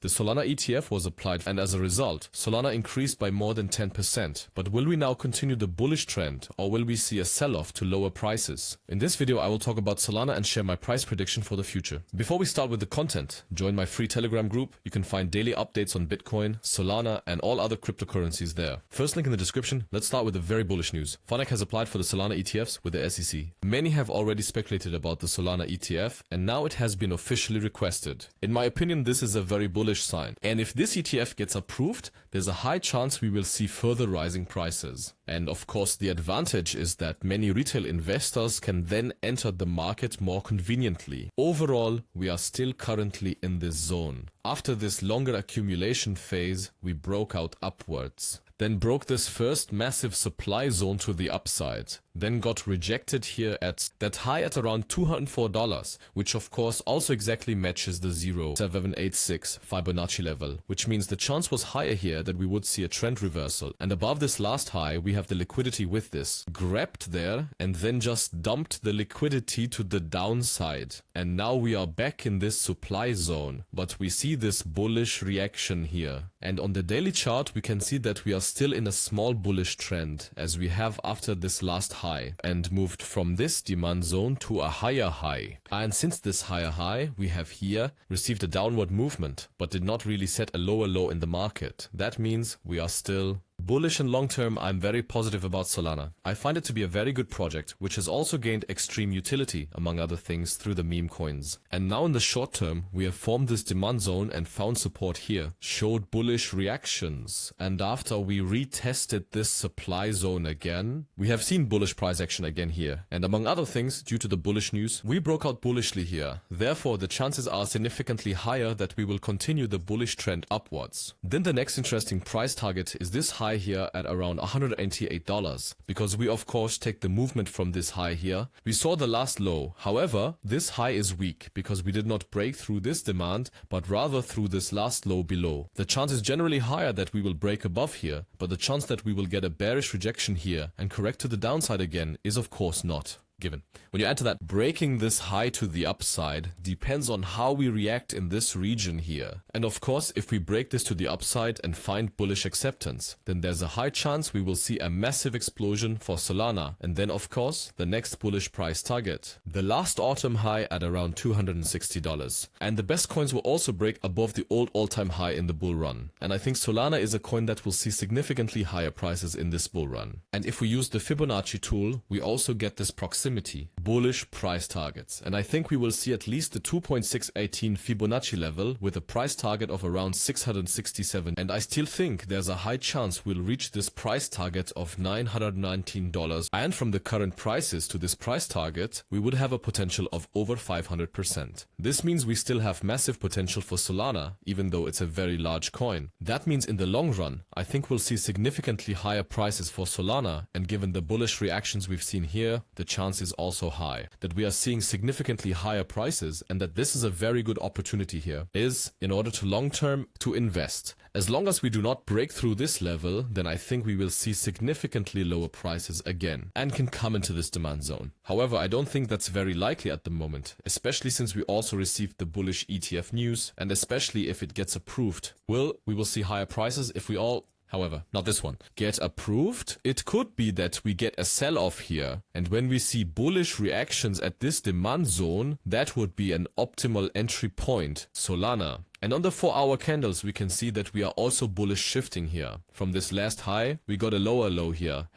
The Solana ETF was applied, and as a result, Solana increased by more than 10%. But will we now continue the bullish trend, or will we see a sell-off to lower prices? In this video, I will talk about Solana and share my price prediction for the future. Before we start with the content, join my free Telegram group. You can find daily updates on Bitcoin, Solana, and all other cryptocurrencies there. First link in the description. Let's start with the very bullish news. Forex has applied for the Solana ETFs with the SEC. Many have already speculated about the Solana ETF, and now it has been officially requested. In my opinion, this is a very bullish sign. And if this ETF gets approved, there's a high chance we will see further rising prices. And of course, the advantage is that many retail investors can then enter the market more conveniently. Overall, we are still currently in this zone. After this longer accumulation phase, we broke out upwards. Then broke this first massive supply zone to the upside, then got rejected here at that high at around $204, which of course also exactly matches the 0.786 Fibonacci level, which means the chance was higher here that we would see a trend reversal. And above this last high, we have the liquidity with this, grabbed there and then just dumped the liquidity to the downside. And now we are back in this supply zone, but we see this bullish reaction here. And on the daily chart, we can see that we are still in a small bullish trend, as we have after this last high, and moved from this demand zone to a higher high. And since this higher high, we have here received a downward movement, but did not really set a lower low in the market. That means we are still bullish, and long term, I'm very positive about Solana. I find it to be a very good project, which has also gained extreme utility, among other things, through the meme coins. And now in the short term, we have formed this demand zone and found support here, showed bullish reactions. And after we retested this supply zone again, we have seen bullish price action again here. And among other things, due to the bullish news, we broke out bullishly here. Therefore, the chances are significantly higher that we will continue the bullish trend upwards. Then the next interesting price target is this high here at around $188, because we of course take the movement from this high here. We saw the last low. However, this high is weak because we did not break through this demand, but rather through this last low below. The chance is generally higher that we will break above here, but the chance that we will get a bearish rejection here and correct to the downside again is of course not given. When you add to that, breaking this high to the upside depends on how we react in this region here. And of course, if we break this to the upside and find bullish acceptance, then there's a high chance we will see a massive explosion for Solana. And then of course, the next bullish price target, the last autumn high at around $260. And the best coins will also break above the old all-time high in the bull run. And I think Solana is a coin that will see significantly higher prices in this bull run. And if we use the Fibonacci tool, we also get this proximity, bullish price targets. And I think we will see at least the 2.618 Fibonacci level with a price target of around 667. And I still think there's a high chance we'll reach this price target of $919. And from the current prices to this price target, we would have a potential of over 500%. This means we still have massive potential for Solana, even though it's a very large coin. That means in the long run, I think we'll see significantly higher prices for Solana. And given the bullish reactions we've seen here, the chance is also high that we are seeing significantly higher prices, and that this is a very good opportunity here is in order to long term to invest. As long as we do not break through this level, then I think we will see significantly lower prices again and can come into this demand zone. However, I don't think that's very likely at the moment, especially since we also received the bullish ETF news, and especially if it gets approved. We will see higher prices if we all, however, not this one, get approved. It could be that we get a sell-off here, and when we see bullish reactions at this demand zone, that would be an optimal entry point, Solana. And on the 4-hour candles, we can see that we are also bullish shifting here. From this last high, we got a lower low here,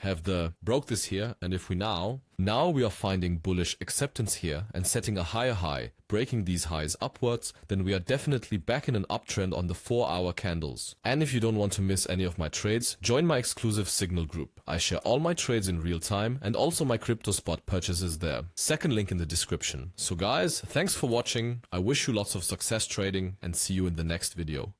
broke this here, and if we now we are finding bullish acceptance here and setting a higher high, breaking these highs upwards, then we are definitely back in an uptrend on the 4-hour candles. And if you don't want to miss any of my trades, join my exclusive Signal group. I share all my trades in real time and also my crypto spot purchases there. Second link in the description. So guys, thanks for watching. I wish you lots of success trading and see you in the next video.